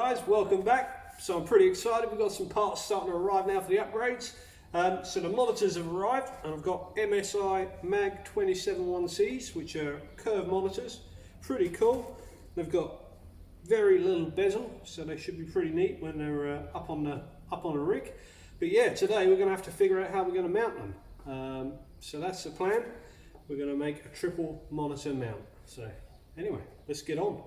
guys, welcome back. So I'm pretty excited. We've got some parts starting to arrive now for the upgrades. So the monitors have arrived, and I've got MSI Mag271Cs, which are curved monitors. Pretty cool. They've got very little bezel, so they should be pretty neat when they're up on a rig. But yeah, today we're going to have to figure out how we're going to mount them. So that's the plan. We're going to make a triple monitor mount. So anyway, let's get on.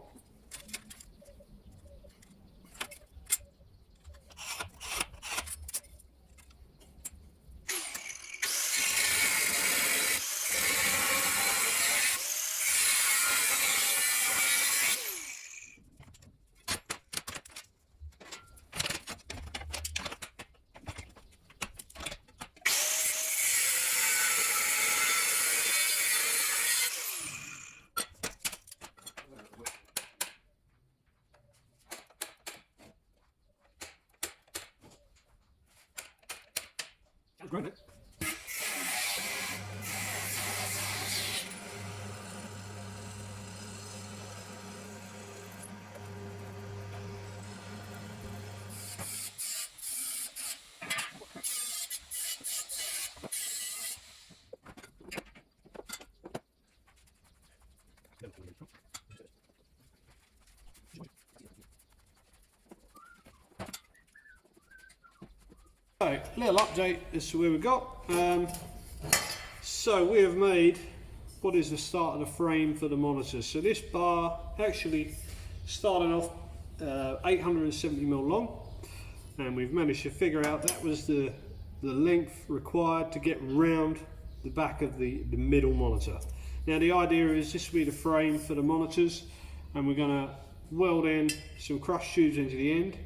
Great. So, little update as to where we got. So we have made what is the start of the frame for the monitor. So this bar actually started off 870mm long, and we've managed to figure out that was the length required to get round the back of the middle monitor. Now the idea is this will be the frame for the monitors, and we're going to weld in some crush tubes into the end,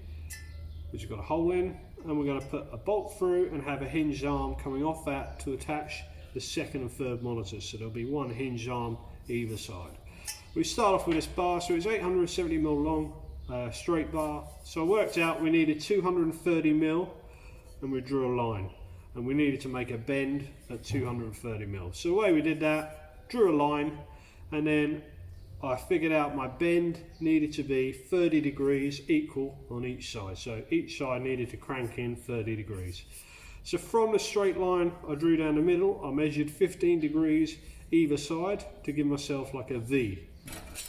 which have got a hole in, and we're going to put a bolt through and have a hinged arm coming off that to attach the second and third monitors. So there'll be one hinged arm either side. We start off with this bar, so it's 870mm long, straight bar. So I worked out we needed 230mm, and we drew a line, and we needed to make a bend at 230mm. So the way we did that, drew a line, and then I figured out my bend needed to be 30 degrees equal on each side. So each side needed to crank in 30 degrees. So from the straight line I drew down the middle, I measured 15 degrees either side to give myself like a V.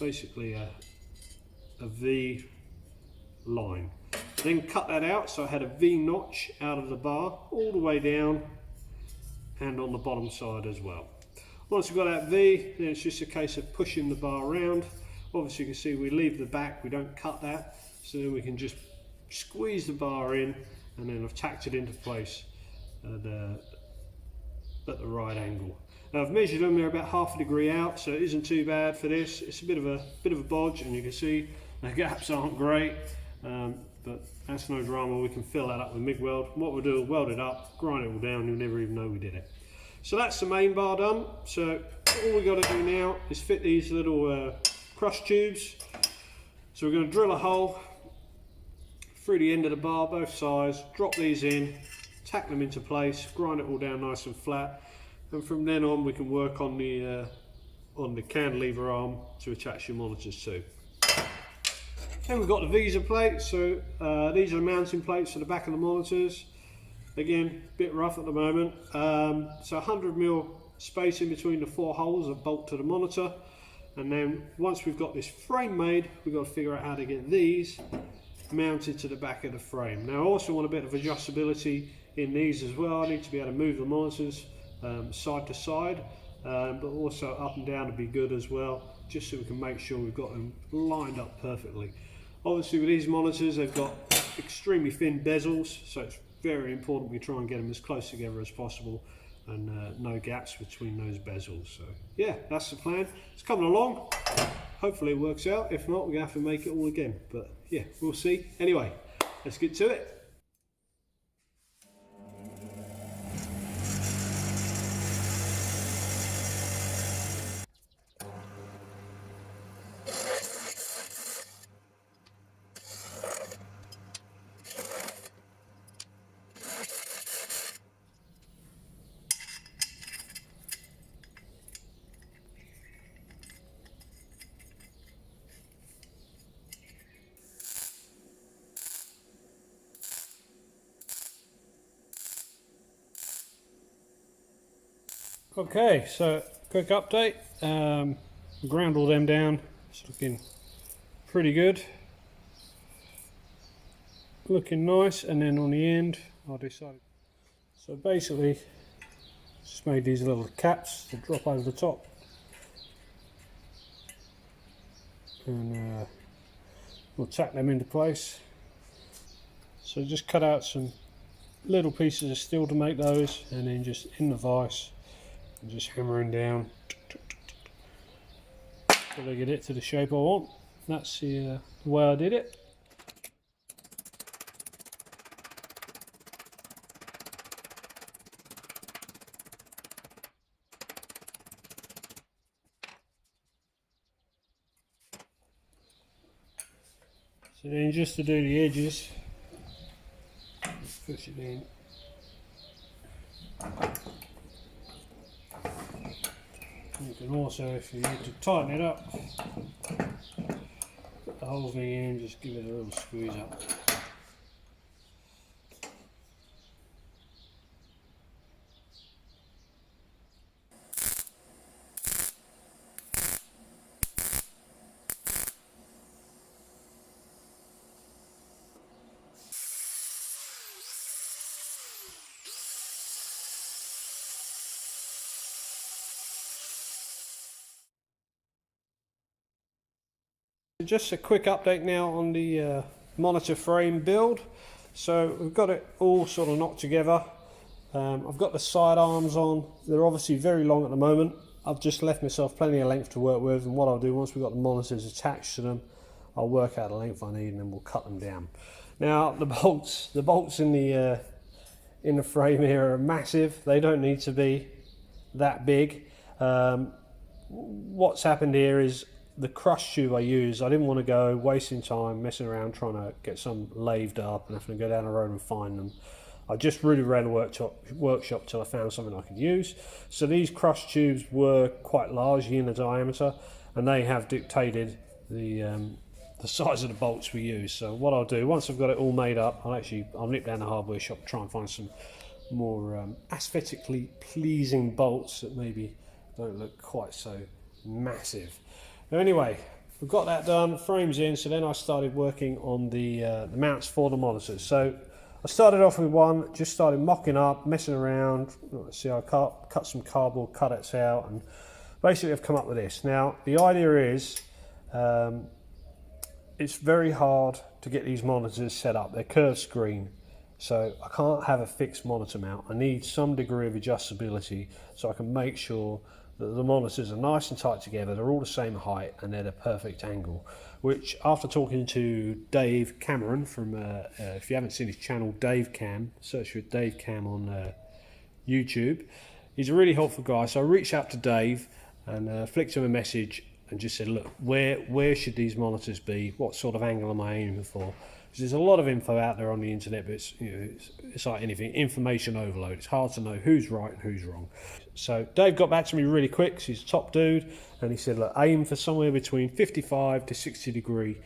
Basically a V line. Then cut that out, so I had a V notch out of the bar all the way down and on the bottom side as well. Once we've got that V, then it's just a case of pushing the bar around. Obviously you can see we leave the back, we don't cut that, so then we can just squeeze the bar in, and then I've tacked it into place at the right angle. Now I've measured them, they're about half a degree out, so it isn't too bad for this. It's a bit of a bodge, and you can see the gaps aren't great, but that's no drama. We can fill that up with MIG weld. What we'll do, weld it up, grind it all down, you'll never even know we did it. So that's the main bar done. So all we got to do now is fit these little crush tubes. So we're going to drill a hole through the end of the bar, both sides, drop these in, tack them into place, grind it all down nice and flat, and from then on we can work on the cantilever arm to attach your monitors to. Then we've got the visor plates. So these are the mounting plates for the back of the monitors. Again, a bit rough at the moment. So 100mm space in between the 4 holes that bolt to the monitor, and then once we've got this frame made, we've got to figure out how to get these mounted to the back of the frame. Now I also want a bit of adjustability in these as well. I need to be able to move the monitors side to side, but also up and down to be good as well, just so we can make sure we've got them lined up perfectly. Obviously with these monitors, they've got extremely thin bezels, so it's very important we try and get them as close together as possible, and no gaps between those bezels. So yeah, that's the plan. It's coming along. Hopefully it works out. If not, we're gonna have to make it all again, but yeah, we'll see. Anyway, let's get to it. Okay, so quick update. Ground all them down. It's looking pretty good. Looking nice, and then on the end I decided. So basically, just made these little caps to drop over the top, and we'll tack them into place. So just cut out some little pieces of steel to make those, and then just in the vise and just hammering down till I get it to the shape I want. That's the way I did it. So then just to do the edges, push it in. You can also, if you need to tighten it up, put the whole thing in, just give it a little squeeze up. Just a quick update now on the monitor frame build. So we've got it all sort of knocked together. I've got the side arms on. They're obviously very long at the moment. I've just left myself plenty of length to work with, and what I'll do once we've got the monitors attached to them, I'll work out the length I need and then we'll cut them down. Now the bolts in the frame here are massive. They don't need to be that big. What's happened here is the crush tube I use, I didn't want to go wasting time messing around trying to get some lathed up and having to go down the road and find them. I just really ran a workshop till I found something I could use. So these crush tubes were quite large in the diameter, and they have dictated the size of the bolts we use. So what I'll do, once I've got it all made up, I'll nip down the hardware shop, try and find some more aesthetically pleasing bolts that maybe don't look quite so massive. Anyway, we've got that done, frames in, so then I started working on the mounts for the monitors. So I started off with one, just started mocking up, messing around. See, I cut some cardboard cutouts out, and basically I've come up with this. Now, the idea is, it's very hard to get these monitors set up. They're curved screen, so I can't have a fixed monitor mount. I need some degree of adjustability so I can make sure that the monitors are nice and tight together, they're all the same height, and they're the perfect angle. Which, after talking to Dave Cameron from, if you haven't seen his channel, Davecam, search for Davecam on YouTube. He's a really helpful guy, so I reached out to Dave and flicked him a message and just said, look, where should these monitors be? What sort of angle am I aiming for? Because there's a lot of info out there on the internet, but it's like anything, information overload. It's hard to know who's right and who's wrong. So Dave got back to me really quick, because he's a top dude, and he said, look, aim for somewhere between 55 to 60 degree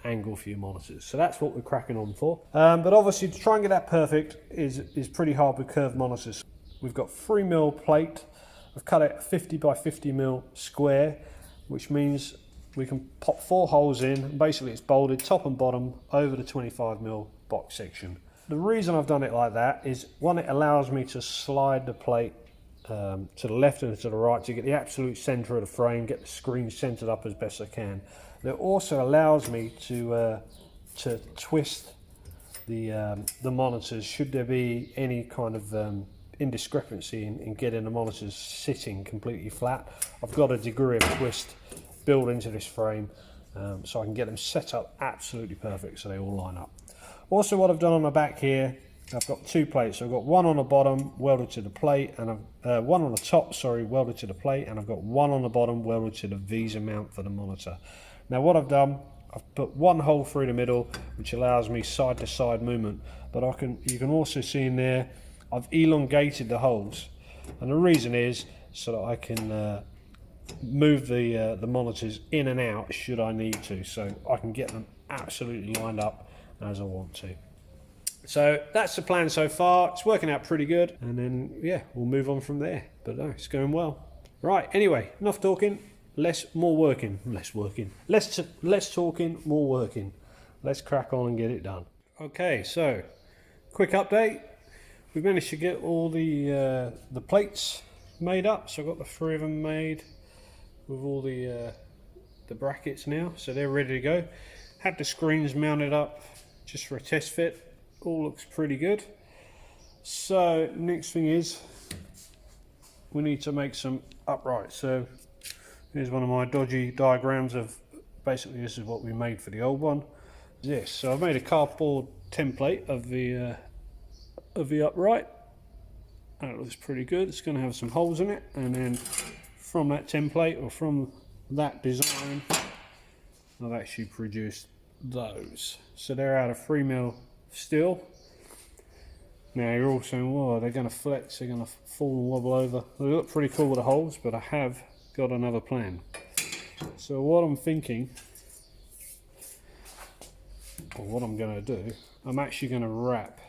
angle for your monitors. So that's what we're cracking on for. But obviously to try and get that perfect is pretty hard with curved monitors. We've got 3mm plate. I've cut it 50 by 50mm square, which means we can pop 4 holes in. Basically it's bolted top and bottom over the 25mm box section. The reason I've done it like that is, one, it allows me to slide the plate to the left and to the right to get the absolute center of the frame, get the screen centered up as best I can. And it also allows me to twist the monitors should there be any kind of indiscrepancy in getting the monitors sitting completely flat. I've got a degree of twist built into this frame, so I can get them set up absolutely perfect so they all line up. Also, what I've done on the back here, I've got 2 plates. So I've got one on the bottom welded to the plate, and one on the top, sorry, welded to the plate, and I've got one on the bottom welded to the VESA mount for the monitor. Now what I've done, I've put one hole through the middle, which allows me side to side movement, but you can also see in there I've elongated the holes, and the reason is so that I can move the monitors in and out should I need to, so I can get them absolutely lined up as I want to. So that's the plan so far. It's working out pretty good, and then yeah, we'll move on from there. But no, it's going well. Right. Anyway, enough talking. Less talking, more working. Let's crack on and get it done. Okay, so quick update. We've managed to get all the plates made up. So I've got the 3 of them made with all the brackets now, so they're ready to go. Had the screens mounted up just for a test fit. All looks pretty good. So next thing is we need to make some uprights. So here's one of my dodgy diagrams of basically this is what we made for the old one. Yes, so I've made a cardboard template of the upright. And it looks pretty good. It's going to have some holes in it, and then from that template or from that design I've actually produced those. So they're out of 3mm steel. Now you're all saying, well, they're going to flex, they're going to fall and wobble over. They look pretty cool with the holes, but I have got another plan. So what I'm thinking, or what I'm going to do, I'm actually going to wrap,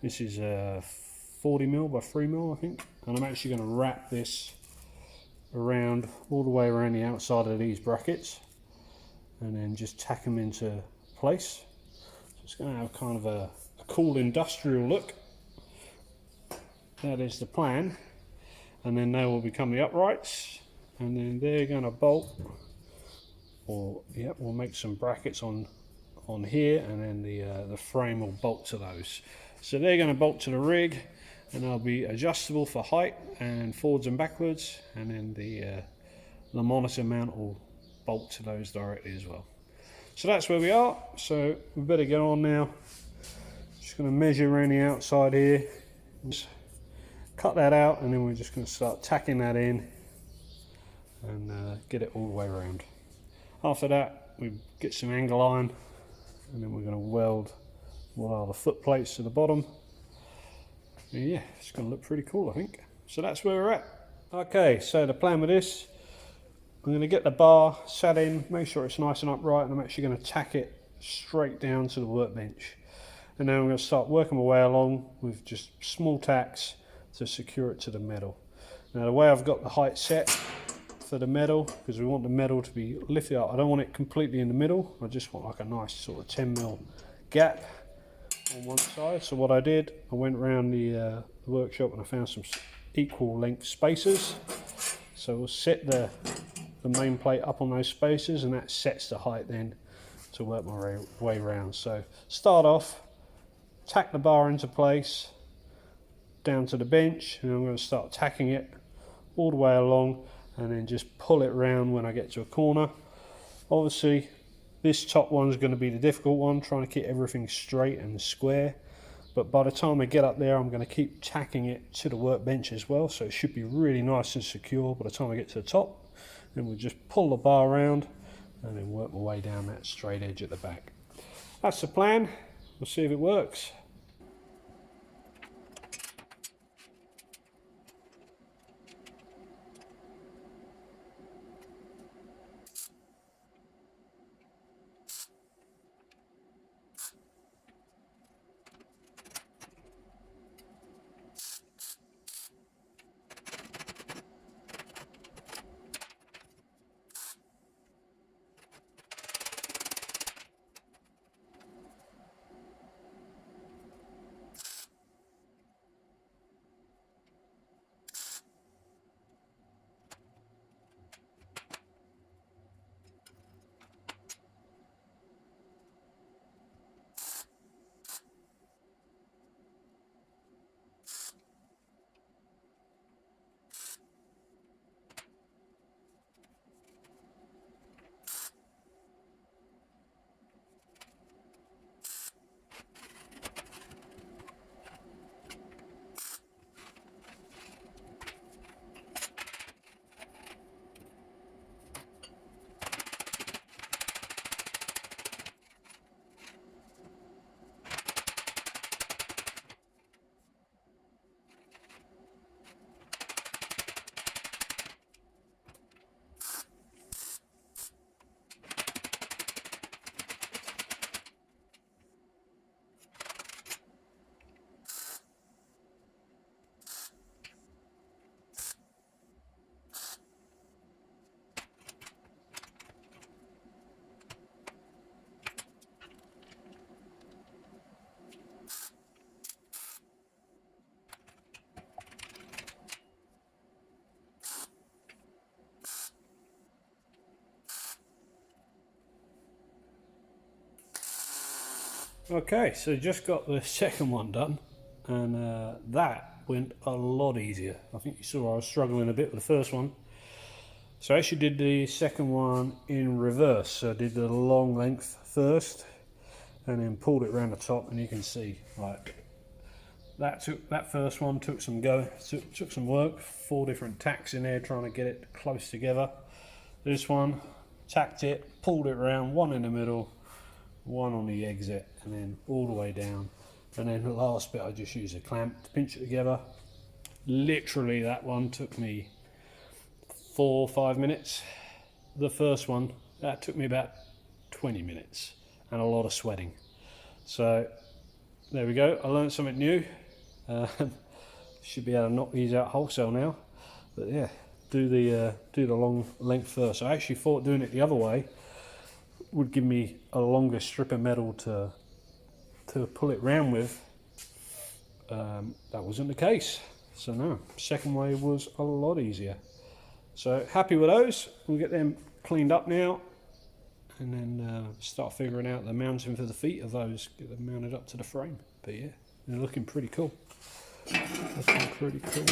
this is 40mm by 3mm I think, and I'm actually going to wrap this around, all the way around the outside of these brackets, and then just tack them into place. So it's going to have kind of a cool industrial look. That is the plan, and then they will become the uprights, and then they're going to bolt, or yeah, we'll make some brackets on here, and then the frame will bolt to those. So they're going to bolt to the rig, and they'll be adjustable for height and forwards and backwards, and then the monitor mount will bolt to those directly as well. So that's where we are. So we better get on now. Just going to measure around the outside here, just cut that out, and then we're just going to start tacking that in and get it all the way around. After that, we get some angle iron, and then we're going to weld what are the foot plates to the bottom. And yeah, it's going to look pretty cool, I think. So that's where we're at. Okay, so the plan with this, I'm going to get the bar sat in, make sure it's nice and upright, and I'm actually going to tack it straight down to the workbench. And now I'm going to start working my way along with just small tacks to secure it to the metal. Now the way I've got the height set for the metal, because we want the metal to be lifted up, I don't want it completely in the middle, I just want like a nice sort of 10mm gap on one side. So what I did, I went around the workshop and I found some equal length spacers. So we'll set the main plate up on those spacers, and that sets the height then to work my way around. So start off, tack the bar into place down to the bench, and I'm going to start tacking it all the way along, and then just pull it round when I get to a corner. Obviously this top one's going to be the difficult one, trying to keep everything straight and square, but by the time I get up there I'm going to keep tacking it to the workbench as well, so it should be really nice and secure by the time I get to the top. Then we'll just pull the bar around and then work my way down that straight edge at the back. That's the plan. We'll see if it works. Okay, so just got the second one done, and that went a lot easier. I think you saw I was struggling a bit with the first one. So I actually did the second one in reverse. So I did the long length first and then pulled it around the top, and you can see like that first one took some took some work, 4 different tacks in there trying to get it close together. This one, tacked it, pulled it around, one in the middle, one on the exit, and then all the way down. And then the last bit I just used a clamp to pinch it together. Literally that one took me 4 or 5 minutes. The first one, that took me about 20 minutes and a lot of sweating. So there we go, I learned something new. Should be able to knock these out wholesale now. But yeah, do the long length first. I actually thought doing it the other way would give me a longer strip of metal to pull it round with. That wasn't the case. So no, second way was a lot easier. So happy with those. We'll get them cleaned up now, and then start figuring out the mounting for the feet of those, get them mounted up to the frame. But yeah, they're looking pretty cool. Looking pretty cool.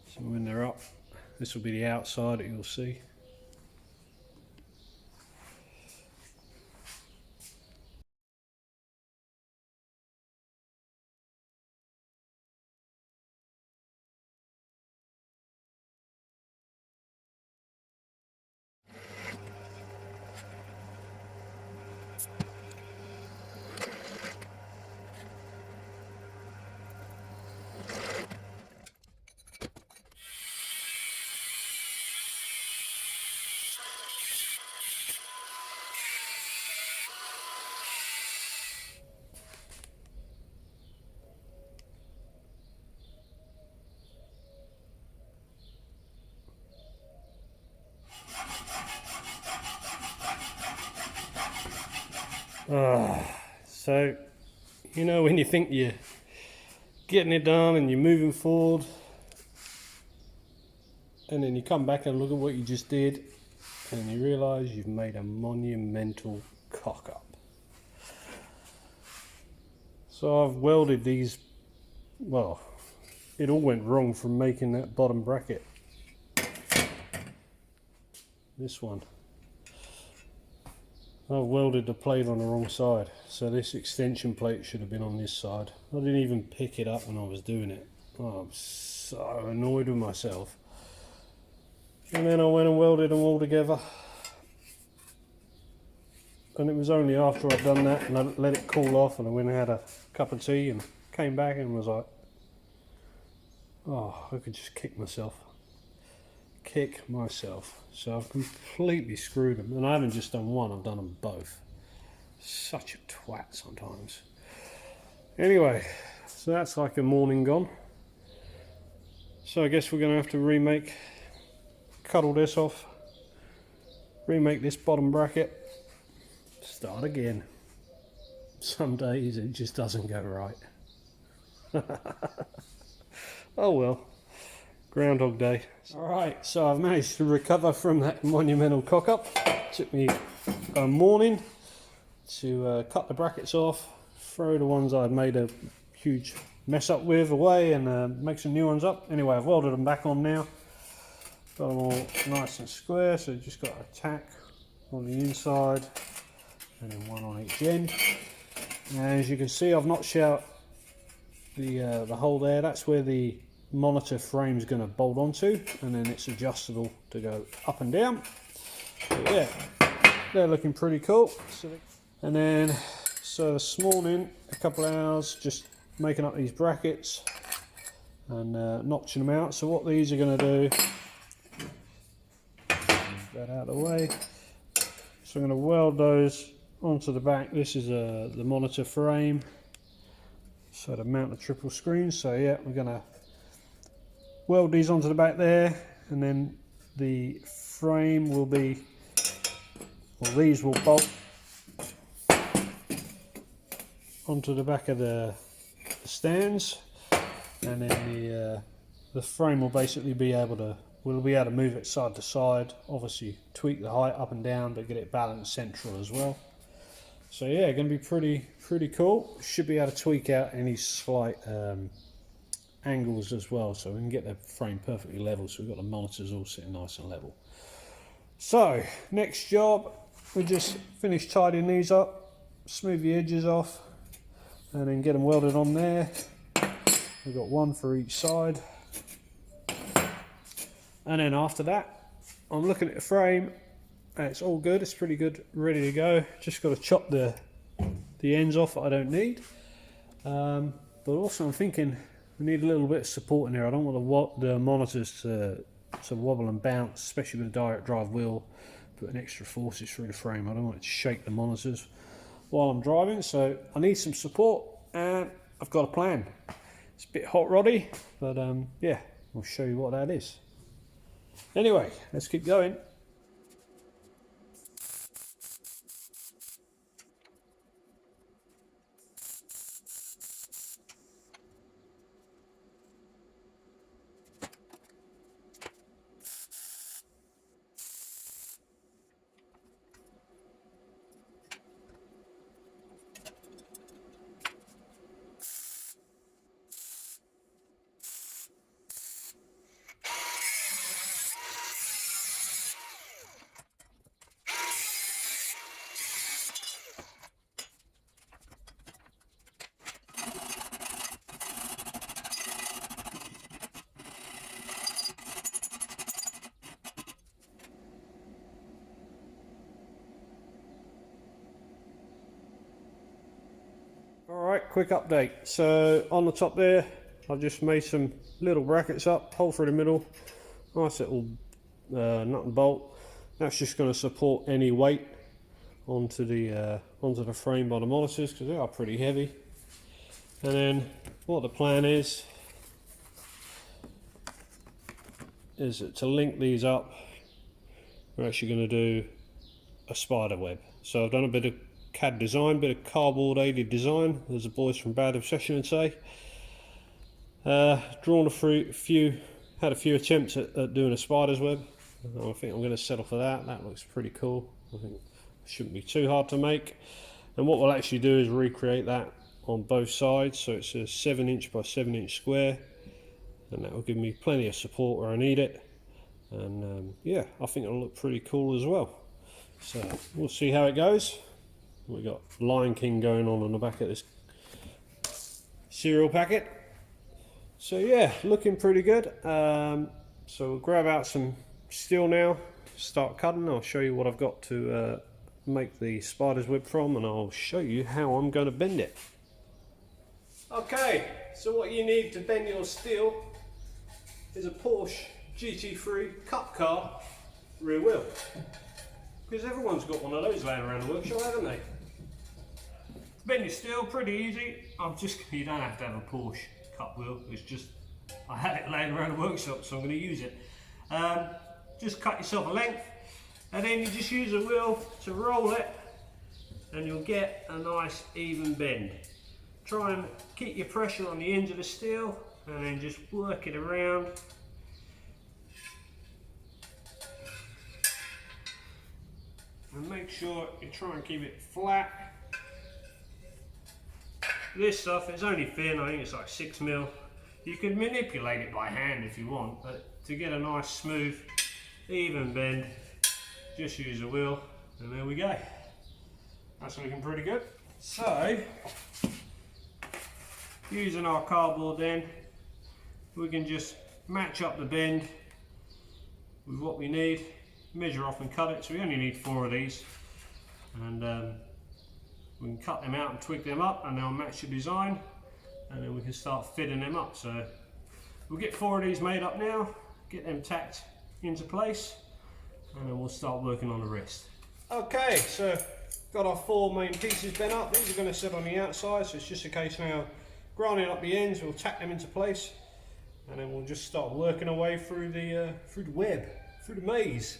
So when they're up, this will be the outside that you'll see. So, you know, when you think you're getting it done and you're moving forward, and then you come back and look at what you just did, and you realise you've made a monumental cock up. So I've welded these, well, it all went wrong from making that bottom bracket. This one, I've welded the plate on the wrong side, so this extension plate should have been on this side. I didn't even pick it up when I was doing it. Oh, I'm so annoyed with myself. And then I went and welded them all together. And it was only after I'd done that and I let it cool off, and I went and had a cup of tea and came back and was like, oh, I could just kick myself. So I've completely screwed them, and I haven't just done one, I've done them both. Such a twat sometimes. Anyway, so that's like a morning gone. So I guess we're going to have to cut all this off, remake this bottom bracket, start again. Some days it just doesn't go right. Oh well. Groundhog Day. Alright, so I've managed to recover from that monumental cock up. Took me a morning to cut the brackets off, throw the ones I'd made a huge mess up with away, and make some new ones up. Anyway, I've welded them back on now. Got them all nice and square, so just got a tack on the inside and then one on each end. And as you can see, I've notched out the hole there. That's where the monitor frame is going to bolt onto, and then it's adjustable to go up and down. But yeah, they're looking pretty cool. And then, so this morning, a couple of hours just making up these brackets and notching them out. So what these are going to do, move that out of the way. So I'm going to weld those onto the back. This is the monitor frame, so to mount the triple screens. So yeah, we're going to weld these onto the back there, and then the frame will be, well, these will bolt onto the back of the stands, and then the frame will basically be able to we'll be able to move it side to side, obviously tweak the height up and down, but get it balanced central as well. So yeah, going to be pretty cool. Should be able to tweak out any slight angles as well, so we can get the frame perfectly level, so we've got the monitors all sitting nice and level. So next job, we just finish tidying these up, smooth the edges off, and then get them welded on there. We've got one for each side, and then after that I'm looking at the frame and it's all good, it's pretty good, ready to go. Just got to chop the ends off that I don't need, but also I'm thinking we need a little bit of support in here. I don't want the monitors to wobble and bounce, especially with a direct drive wheel, putting extra forces through the frame. I don't want it to shake the monitors while I'm driving, so I need some support, and I've got a plan. It's a bit hot roddy, but yeah, I'll show you what that is. Anyway, let's keep going. Alright, quick update. So on the top there, I've just made some little brackets up, hole through the middle, nice little nut and bolt. That's just going to support any weight onto the frame by the monitors, because they are pretty heavy. And then what the plan is that to link these up, we're actually going to do a spider web. So I've done a bit of CAD design, bit of cardboard aided design, as the boys from Davecam would say. Drawn had a few attempts at doing a spider's web. I think I'm going to settle for that. That looks pretty cool. I think it shouldn't be too hard to make. And what we'll actually do is recreate that on both sides. So it's a 7" by 7" square, and that will give me plenty of support where I need it. And yeah, I think it'll look pretty cool as well. So we'll see how it goes. We've got Lion King going on the back of this cereal packet. So yeah, looking pretty good. So we'll grab out some steel now, start cutting. I'll show you what I've got to make the spider's web from, and I'll show you how I'm going to bend it. Okay, so what you need to bend your steel is a Porsche GT3 Cup Car rear wheel, because everyone's got one of those laying around the workshop, haven't they? Bend your steel, pretty easy. You don't have to have a Porsche cup wheel, it's just, I had it laying around the workshop, so I'm going to use it. Just cut yourself a length, and then you just use a wheel to roll it, and you'll get a nice even bend. Try and keep your pressure on the ends of the steel, and then just work it around. And make sure you try and keep it flat. This stuff is only thin, I think it's like 6mm. You can manipulate it by hand if you want, but to get a nice smooth, even bend, just use a wheel, and there we go. That's looking pretty good. So, using our cardboard then, we can just match up the bend with what we need, measure off and cut it. So we only need 4 of these, and we can cut them out and tweak them up, and they'll match the design, and then we can start fitting them up. So we'll get 4 of these made up now, get them tacked into place, and then we'll start working on the rest. Okay, so got our 4 main pieces bent up. These are going to sit on the outside, so it's just a case now grinding up the ends. We'll tack them into place, and then we'll just start working our way through the web, through the maze.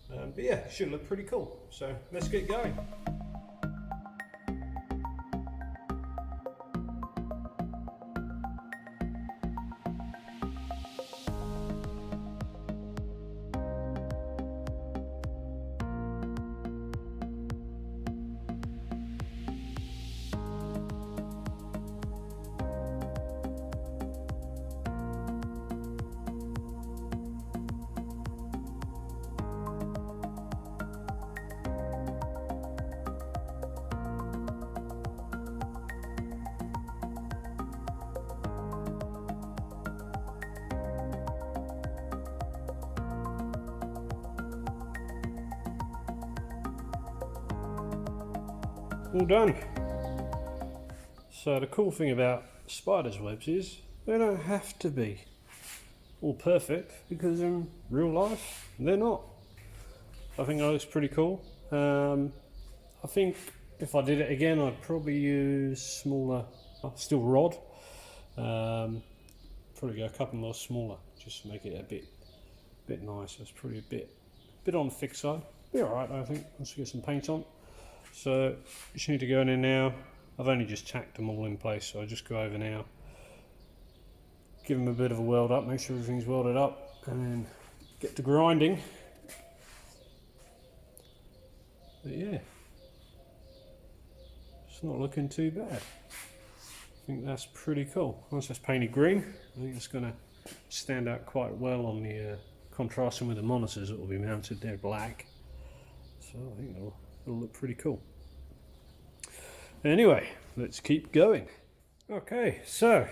But yeah, it should look pretty cool. So let's get going. all done. So the cool thing about spiders' webs is they don't have to be all perfect, because in real life they're not. I think that looks pretty cool. I think if I did it again, I'd probably use smaller, still rod. Probably go a couple more smaller, just to make it a bit nicer. It's probably a bit on the thick side. Be alright, I think, once we get some paint on. So just need to go in there now. I've only just tacked them all in place, so I just go over now, give them a bit of a weld up, make sure everything's welded up, and then get to grinding. But yeah, it's not looking too bad. I think that's pretty cool. Once that's painted green, I think it's going to stand out quite well on the contrasting with the monitors that will be mounted. They're black, so I think it'll look pretty cool. Anyway, let's keep going. Okay, so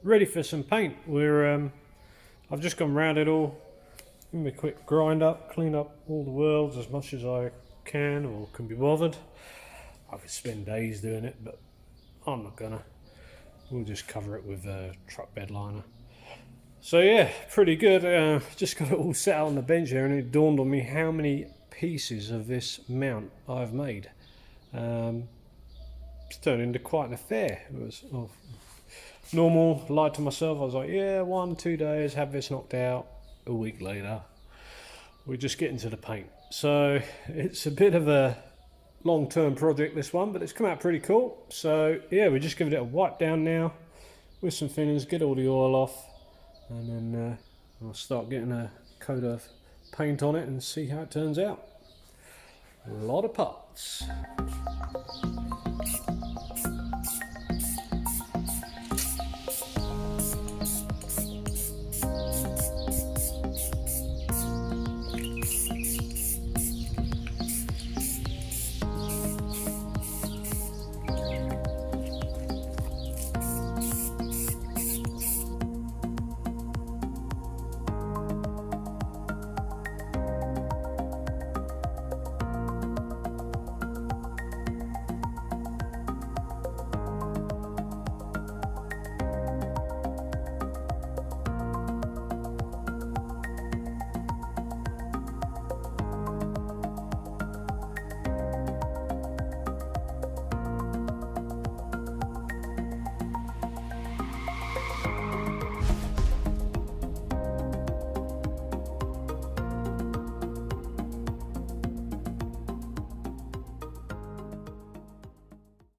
ready for some paint. I've just gone round it all, give me a quick grind up, clean up all the welds as much as I can or can be bothered. I could spend days doing it, but I'm not gonna. We'll just cover it with a truck bed liner. So yeah, pretty good. Just got it all set out on the bench here, and it dawned on me how many pieces of this mount I've made. It's turned into quite an affair. It was normal, lied to myself. I was like, yeah, 1-2 days, have this knocked out. A week later, we're just getting to the paint. So it's a bit of a long-term project, this one, but it's come out pretty cool. So yeah, we're just giving it a wipe down now with some thinners, get all the oil off, and then I'll start getting a coat of paint on it and see how it turns out. A lot of parts.